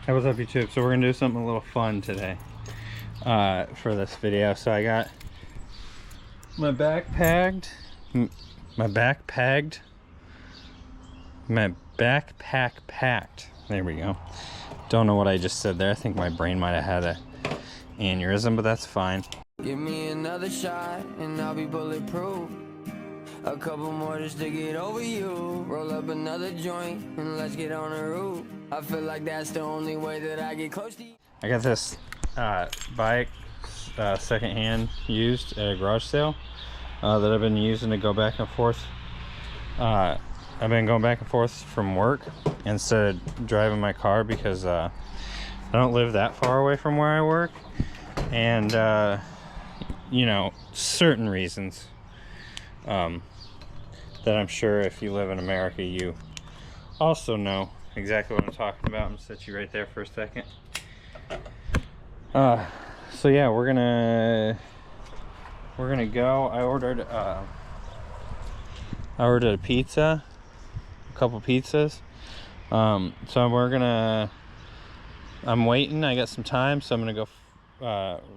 Hey, what's up YouTube? So we're gonna do something a little fun today for this video. So I got my backpack packed. There we go. Don't know what I just said there. I think my brain might have had a aneurysm, but that's fine. Give me another shot and I'll be bulletproof. A couple more just to get over you. Roll up another joint and let's get on the roof. I feel like that's the only way that I get close to you. I got this bike secondhand used at a garage sale that I've been using to go back and forth. I've been going back and forth from work instead of driving my car because I don't live that far away from where I work, and you know, certain reasons that I'm sure if you live in America you also know exactly what I'm talking about. I'm gonna set you right there for a second. So yeah, we're gonna go. I ordered a pizza, a couple pizzas. So I'm waiting. I got some time, so I'm gonna go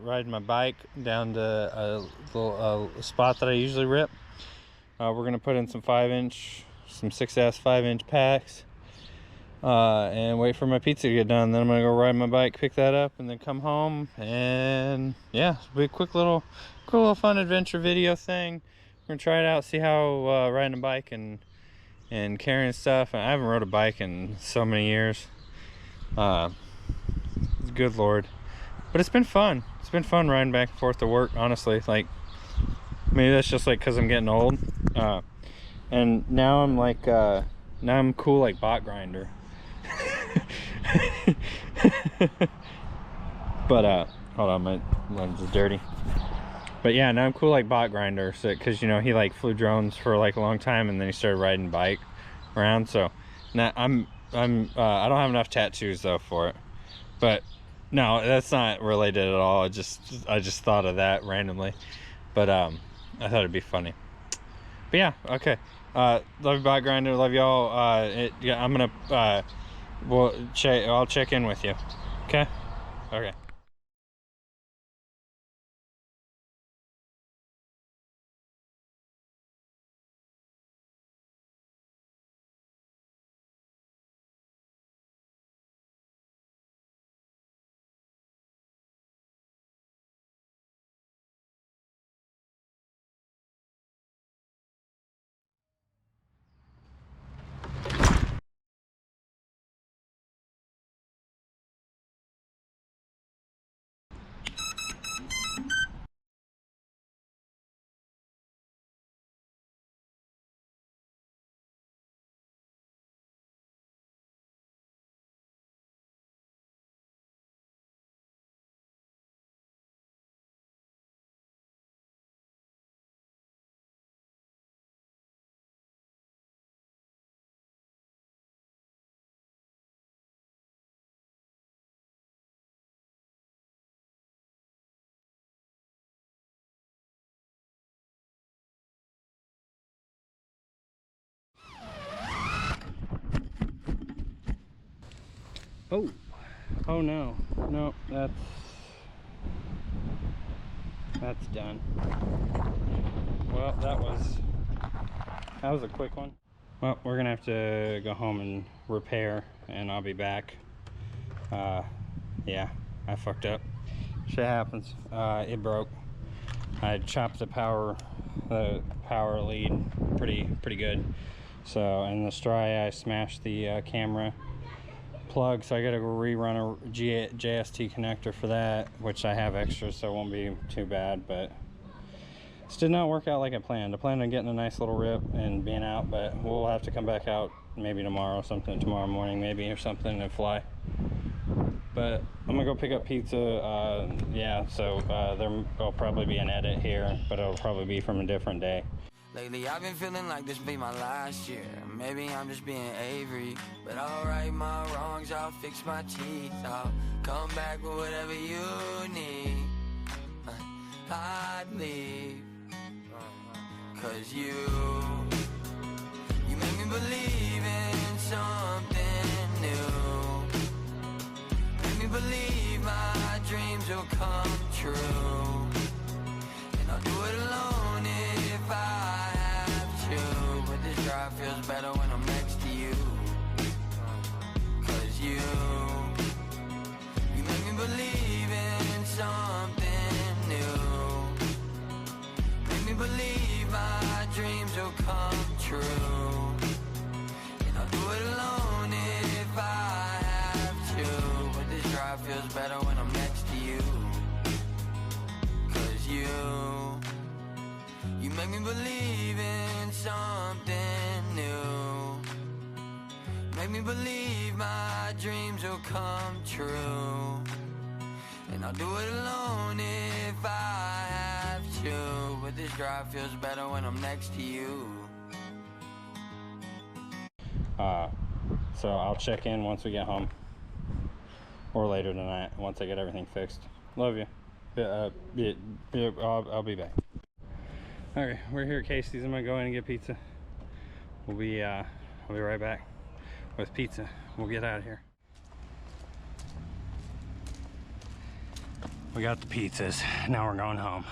ride my bike down to a little spot that I usually rip. We're gonna put in some 6S 5-inch packs, and wait for my pizza to get done. Then I'm gonna go ride my bike, pick that up, and then come home. And yeah, it'll be a quick little fun adventure video thing. We're gonna try it out, see how riding a bike and carrying stuff. I haven't rode a bike in so many years. Good Lord. But it's been fun. It's been fun riding back and forth to work, honestly. Like, maybe that's just like because I'm getting old. And now I'm like, now I'm cool like bot grinder. But hold on, my lens is dirty. But yeah, now I'm cool like bot grinder, so because you know he like flew drones for like a long time, and then he started riding bike around. So now I don't have enough tattoos though for it. But no, that's not related at all. I just thought of that randomly. But I thought it'd be funny. But yeah, okay. Love you, bot grinder. Love y'all. Yeah, I'm gonna I'll check in with you. Okay. Okay. Oh no, that's done. Well, that was a quick one. Well, we're gonna have to go home and repair, and I'll be back. Yeah, I fucked up. Shit happens. It broke. I chopped the power lead pretty good. So in the Stry, I smashed the camera plug, so I gotta rerun a JST connector for that, which I have extra, so it won't be too bad. But this did not work out like I planned. I planned on getting a nice little rip and being out, but we'll have to come back out maybe tomorrow, tomorrow morning maybe, or something, and fly. But I'm gonna go pick up pizza. Yeah, so there'll probably be an edit here, but it'll probably be from a different day. Lately I've been feeling like this be my last year. Maybe I'm just being Avery, but I'll right my wrongs, I'll fix my teeth, I'll come back with whatever you need. I'd leave, cause you make me believe in something new. will come true. And I'll do it alone if I have to. But this drive feels better when I'm next to you. Cause you make me believe in something new. Make me believe my dreams will come true. And I'll do it alone if I have to. But this drive feels better when I'm next to you. Cause you make me believe in something new. Make me believe my dreams will come true. And I'll do it alone if I have to. But this drive feels better when I'm next to you. So I'll check in once we get home, or later tonight once I get everything fixed. Love you. I'll be back. Okay, we're here at Casey's. I'm gonna go in and get pizza. I'll be right back with pizza. We'll get out of here. We got the pizzas. Now we're going home.